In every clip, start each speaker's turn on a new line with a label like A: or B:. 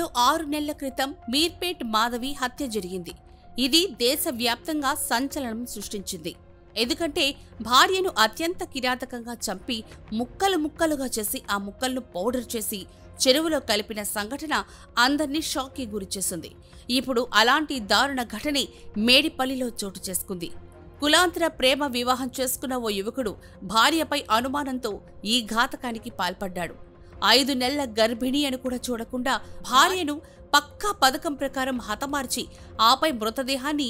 A: హైదరాబాద్లో 6 నెలల క్రితం మీర్పేట్ మాధవి హత్య జరిగింది. ఇది దేశవ్యాప్తంగా సంచలనం సృష్టించింది. ఎందుకంటే భార్యను అత్యంత కిరాతకంగా చంపి ముక్కలు ముక్కలుగా చేసి ఆ ముక్కలను పౌడర్ చేసి చెరువులో కలిపిన సంఘటన అందర్నీ షాక్కి గురిచేసింది. ఇప్పుడు అలాంటి దారుణ ఘటనే మేడిపల్లిలో చోటు చేసుకుంది. కులాంతర ప్రేమ వివాహం చేసుకున్న ఓ యువకుడు భార్యపై అనుమానంతో ఈ ఘాతకానికి పాల్పడ్డాడు. 5 నెలల గర్భిణి అని కూడా చూడకుండా భార్యను పక్కా పథకం ప్రకారం హతమార్చి ఆపై మృతదేహాన్ని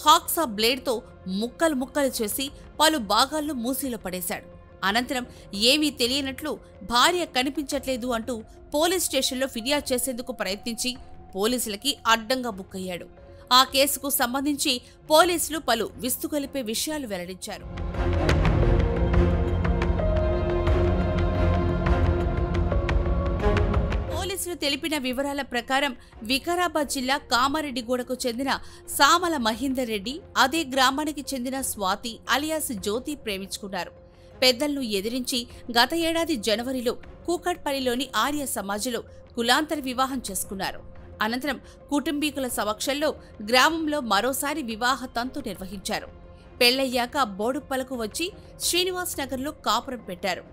A: హాక్సా బ్లేడ్తో ముక్కలు ముక్కలు చేసి పలు భాగాల్లో మూసీలో పడేశాడు. అనంతరం ఏమీ తెలియనట్లు భార్య కనిపించట్లేదు అంటూ పోలీస్ స్టేషన్లో ఫిర్యాదు చేసేందుకు ప్రయత్నించి పోలీసులకి అడ్డంగా బుక్కయ్యాడు. ఆ కేసుకు సంబంధించి పోలీసులు పలు విస్తుగొలిపే విషయాలు వెల్లడించారు. పోలీసులు తెలిపిన వివరాల ప్రకారం వికారాబాద్ జిల్లా కామారెడ్డిగూడకు చెందిన సామల మహేందర్ రెడ్డి అదే గ్రామానికి చెందిన స్వాతి అలియాస్ జ్యోతి ప్రేమించుకున్నారు. పెద్దలను ఎదిరించి గత ఏడాది జనవరిలో కూకట్పల్లిలోని ఆర్య సమాజ్లో కులాంతర వివాహం చేసుకున్నారు. అనంతరం కుటుంబీకుల సమక్షంలో గ్రామంలో మరోసారి వివాహ తంతు నిర్వహించారు. పెళ్లయ్యాక బోడుప్పలకు వచ్చి శ్రీనివాస్ నగర్లో కాపురం పెట్టారు.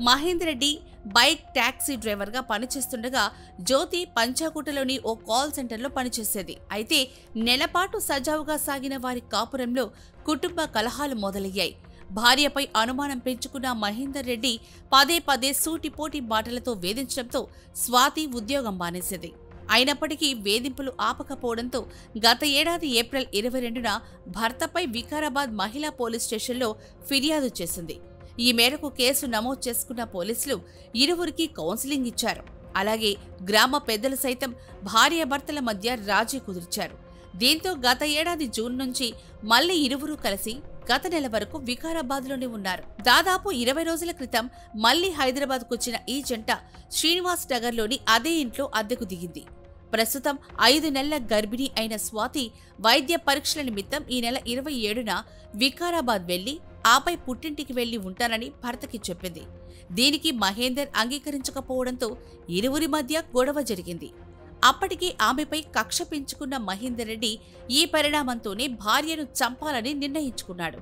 A: మహేందర్ రెడ్డి బైక్ టాక్సీ డ్రైవర్గా పనిచేస్తుండగా జ్యోతి పంచాకుటలోని ఓ కాల్ సెంటర్లో పనిచేసేది. అయితే నెలపాటు సజావుగా సాగిన వారి కాపురంలో కుటుంబ కలహాలు మొదలయ్యాయి. భార్యపై అనుమానం పెంచుకున్న మహేందర్ రెడ్డి పదే పదే సూటిపోటి మాటలతో వేధించడంతో స్వాతి ఉద్యోగం మానేసేది. అయినప్పటికీ వేధింపులు ఆపకపోవడంతో గత ఏడాది ఏప్రిల్ 22న భర్తపై వికారాబాద్ మహిళా పోలీస్ స్టేషన్లో ఫిర్యాదు చేసింది. ఈ మేరకు కేసు నమోదు చేసుకున్న పోలీసులు ఇరువురికి కౌన్సిలింగ్ ఇచ్చారు. అలాగే గ్రామ పెద్దలు సైతం భార్యాభర్తల మధ్య రాజీ కుదిర్చారు. దీంతో గత ఏడాది జూన్ నుంచి మళ్లీ ఇరువురు కలిసి గత నెల వరకు వికారాబాద్లోనే ఉన్నారు. దాదాపు 20 రోజుల క్రితం మళ్లీ హైదరాబాద్కు వచ్చిన ఈ జంట శ్రీనివాస్ నగర్లోని అదే ఇంట్లో అద్దెకు దిగింది. ప్రస్తుతం 5 నెలల గర్భిణి అయిన స్వాతి వైద్య పరీక్షల నిమిత్తం ఈ నెల 27న వికారాబాద్ వెళ్లి ఆపై పుట్టింటికి వెళ్లి ఉంటానని భర్తకి చెప్పింది. దీనికి మహేందర్ అంగీకరించకపోవడంతో ఇరువురి మధ్య గొడవ జరిగింది. అప్పటికే ఆమెపై కక్ష పెంచుకున్న మహేందర్ రెడ్డి ఈ పరిణామంతోనే భార్యను చంపాలని నిర్ణయించుకున్నాడు.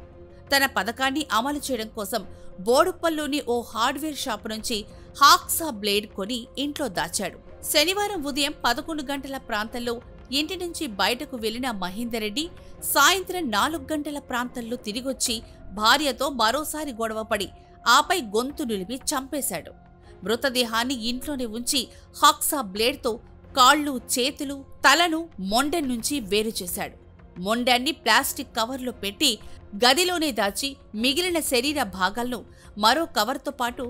A: తన పథకాన్ని అమలు చేయడం కోసం బోడుప్పల్లోని ఓ హార్డ్వేర్ షాపు నుంచి హాక్సా బ్లేడ్ కొని ఇంట్లో దాచాడు. శనివారం ఉదయం 11 గంటల ప్రాంతంలో ఇంటి నుంచి బయటకు వెళ్లిన మహేందర్ రెడ్డి సాయంత్రం 4 గంటల ప్రాంతంలో తిరిగొచ్చి భార్యతో మరోసారి గొడవపడి ఆపై గొంతు నిలిపి చంపేశాడు. మృతదేహాన్ని ఇంట్లోనే ఉంచి హాక్సా బ్లేడ్తో కాళ్లు, చేతులు, తలను మొండెం నుంచి వేరు చేశాడు. మొండాన్ని ప్లాస్టిక్ కవర్లో పెట్టి గదిలోనే దాచి మిగిలిన శరీర భాగాలను మరో కవర్తో పాటు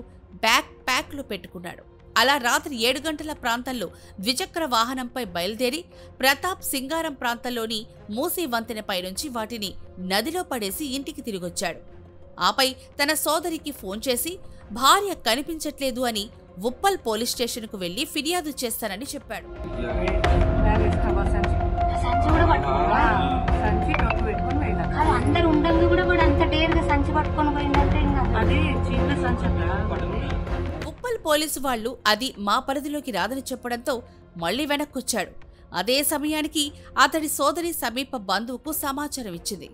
A: బ్యాక్ ప్యాక్లో పెట్టుకున్నాడు. అలా రాత్రి 7 గంటల ప్రాంతంలో ద్విచక్ర వాహనంపై బయలుదేరి ప్రతాప్ సింగారం ప్రాంతంలోని మూసీ వంతెనపై నుంచి వాటిని నదిలో పడేసి ఇంటికి తిరిగొచ్చాడు. ఆపై తన సోదరికి ఫోన్ చేసి భార్య కనిపించట్లేదు అని ఉప్పల్ పోలీస్ స్టేషన్కు వెళ్లి ఫిర్యాదు చేస్తానని చెప్పాడు. ఉప్పల్ పోలీసు వాళ్లు అది మా పరిధిలోకి రాదని చెప్పడంతో మళ్లీ వెనక్కొచ్చాడు. అదే సమయానికి అతడి సోదరి సమీప బంధువుకు సమాచారం ఇచ్చింది.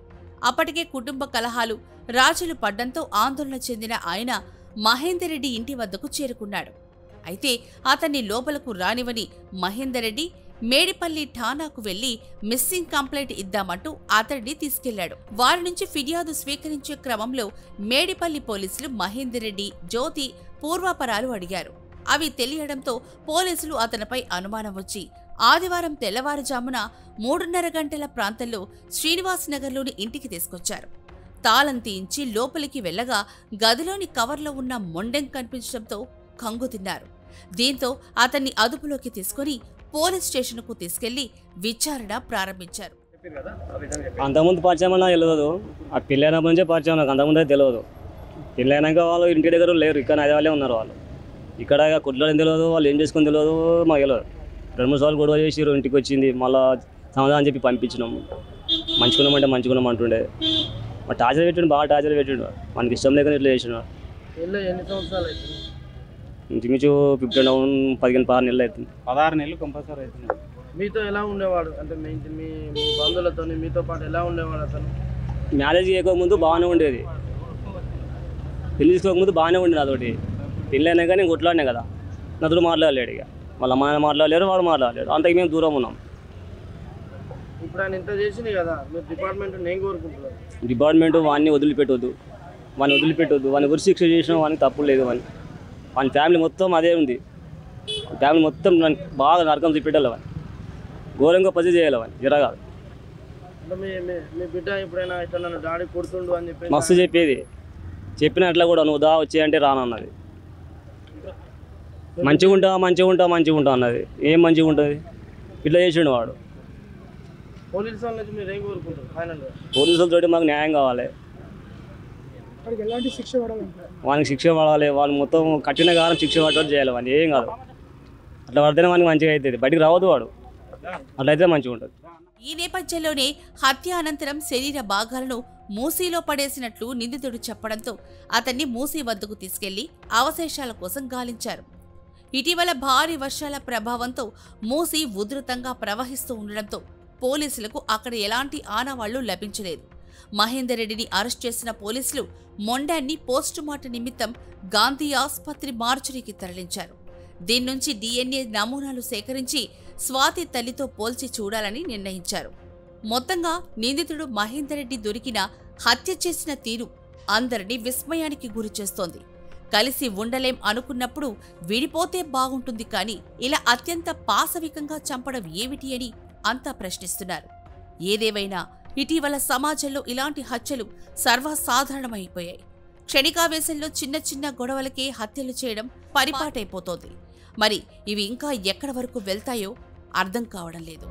A: అప్పటికే కుటుంబ కలహాలు రాజులు పడ్డంతో ఆందోళన చెందిన ఆయన మహేందర్ రెడ్డి ఇంటి వద్దకు చేరుకున్నాడు. అయితే అతన్ని లోపలకు రానివని మహేందర్ రెడ్డి మేడిపల్లి ఠాణాకు వెళ్లి మిస్సింగ్ కంప్లైంట్ ఇద్దామంటూ అతడిని తీసుకెళ్లాడు. వారి నుంచి ఫిర్యాదు స్వీకరించే క్రమంలో మేడిపల్లి పోలీసులు మహేందర్ రెడ్డి, జ్యోతి పూర్వాపరాలు అడిగారు. అవి తెలియడంతో పోలీసులు అతనిపై అనుమానం వచ్చి ఆదివారం తెల్లవారుజామున 3:30 గంటల ప్రాంతంలో శ్రీనివాస్ నగర్లోని ఇంటికి తీసుకొచ్చారు. తాళం తీయించి లోపలికి వెళ్లగా గదిలోని కవర్లో ఉన్న మొండెం కనిపించడంతో కంగు తిన్నారు. దీంతో అతన్ని అదుపులోకి తీసుకుని పోలీస్ స్టేషన్కు తీసుకెళ్లి విచారణ ప్రారంభించారు.
B: అంతకుముందు పరిచయం అన్నా తెలియదు. ఆ పెళ్ళైనప్పటి నుంచే పరిచయం, నాకు అంతకుముందే తెలియదు. పెళ్ళైనాక వాళ్ళు ఇంటి దగ్గర లేరు, ఇక్కడ హైదరాబాద్లో ఉన్నారు. వాళ్ళు ఇక్కడ కొట్లాడని తెలియదు, వాళ్ళు ఏం చేసుకుని తెలియదు, మాకు తెలియదు. 2-3 సార్లు గొడవ చేసి ఇంటికి వచ్చింది. మళ్ళీ సమాధానం చెప్పి పంపించినాము. మంచుకున్నామంటే మంచుకున్నాం అంటుండే. మా టార్చర్ పెట్టిండు, బాగా టార్చర్ పెట్టిండు. మనకి ఇష్టం లేకుండా ఇట్లా చేసినాడు. ఇంచుమించు 15 నెలలు అవుతుంది.
C: 16 నెలలు కంపల్సరీ అవుతుంది.
D: మీతో ఎలా ఉండేవాడు అంటే మీ మీ మీ బంధువులతో మీతో పాటు ఎలా ఉండేవాడు అతను?
B: మ్యారేజ్ చేయకముందు బాగానే ఉండేది, పెళ్లి చేసుకోకముందు బాగానే ఉండేది. అదొకటి పెళ్ళి అయినా కానీ కొట్లాడినా కదా, నాతో మాట్లాడలేడు. ఇక వాళ్ళ అమ్మ మాట్లాడలేరు, వాడు మాట్లాడలేడు. అంతకు మేము దూరం ఉన్నాం.
D: ఇప్పుడు ఆయన ఇంత చేసింది కదా, మీరు డిపార్ట్మెంట్ నేను కోరుకుంటున్నారు.
B: డిపార్ట్మెంట్ వాడిని వదిలిపెట్టొద్దు, వాడిని ఉరి శిక్ష చేసిన వాడిని తప్పు లేదు. వాని ఫ్యామిలీ మొత్తం అదే ఉంది. ఫ్యామిలీ మొత్తం బాగా నరకం చూపెట్టాలి, వాడిని ఘోరంగా పసి చేయాలి, వాడిని జరగాలి.
D: అంటే మీ బిడ్డ ఎప్పుడైనా ఇట్లా నన్ను డాడీ కొడుతుండు అని చెప్పి
B: మస్తు చెప్పేది, చెప్పినట్లా కూడా నువ్వు దా వచ్చేయంటే రానన్నది. మంచిగా ఉంటా అన్నది. ఏం మంచిగా ఉంటుంది, ఇట్లా చేసిండు వాడు.
D: పోలీసు వాళ్ళ నుంచి మీరు ఏం కోరుకుంటారు ఫైనల్గా?
B: పోలీసులతో మాకు న్యాయం కావాలి, వానికి శిక్ష పడాలి. వాళ్ళు మొత్తం కఠిన కాలం శిక్ష పడ్డట్టు చేయాలి. వాడిని ఏం కాదు, అట్లా పడితేనే వానికి మంచిగా అవుతుంది. బయటికి రావద్దు వాడు, అట్లయితే మంచిగా ఉంటుంది.
A: ఈ నేపథ్యంలోనే హత్య అనంతరం శరీర భాగాలను మూసీలో పడేసినట్లు నిందితుడు చెప్పడంతో అతన్ని మూసీ వద్దకు తీసుకెళ్లి అవశేషాల కోసం గాలించారు. ఇటీవల భారీ వర్షాల ప్రభావంతో మూసీ ఉధృతంగా ప్రవహిస్తూ ఉండడంతో పోలీసులకు అక్కడ ఎలాంటి ఆనవాళ్లు లభించలేదు. మహేందర్ రెడ్డిని అరెస్ట్ చేసిన పోలీసులు మొండాన్ని పోస్టుమార్టం నిమిత్తం గాంధీ ఆసుపత్రి మార్చురీకి తరలించారు. దీని నుంచి DNA నమూనాలు సేకరించి స్వాతి తల్లితో పోల్చి చూడాలని నిర్ణయించారు. మొత్తంగా నిందితుడు మహేందర్ రెడ్డి దొరికిన హత్య చేసిన తీరు అందరినీ విస్మయానికి గురిచేస్తోంది. కలిసి ఉండలేం అనుకున్నప్పుడు విడిపోతే బాగుంటుంది, కానీ ఇలా అత్యంత పాశవికంగా చంపడం ఏమిటి అని అంతా ప్రశ్నిస్తున్నారు. ఏదేవైనా ఇటీవల సమాజంలో ఇలాంటి హత్యలు సర్వసాధారణమైపోయాయి. క్షణికావేశంలో చిన్న గొడవలకే హత్యలు చేయడం పరిపాటైపోతోంది. మరి ఇవి ఇంకా ఎక్కడి వరకు వెళ్తాయో అర్థం కావడం లేదు.